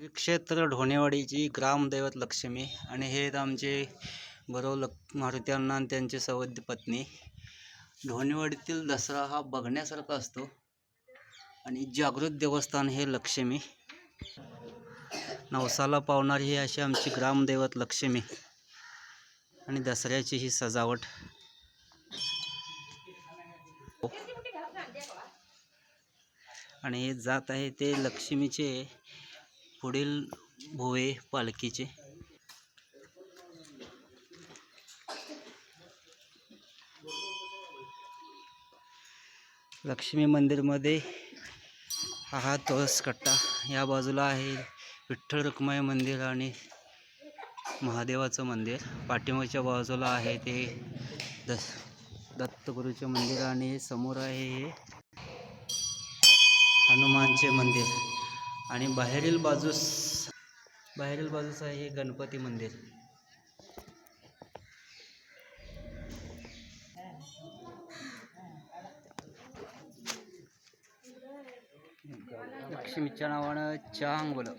श्री क्षेत्र ढोणेवाडीची ग्रामदैवत लक्ष्मी आणि हे आमचे गुरव मारुती अण्णा आणि त्यांचे सवद्य पत्नी. ढोणेवाडीतील दसरा हा बघण्यासारखा असतो आणि जागृत देवस्थान हे लक्ष्मी. नवसाला पावणारी ही अशी आमची ग्रामदैवत लक्ष्मी आणि दसऱ्याची ही सजावट. आणि हे जात आहे ते लक्ष्मीचे पुढील भुवे पालखीचे. लक्ष्मी मंदिरमध्ये हा तुळस कट्टा, या बाजूला आहे विठ्ठल रखुमाई मंदिर आणि महादेवाचं मंदिर. पाठीमागच्या बाजूला आहे ते दत्तगुरूचे मंदिर आणि समोर आहे हे हनुमानचे मंदिर आणि बाहेरील बाजूस आहे हे गणपती मंदिर. लक्ष्मीच्या नावानं चांगलं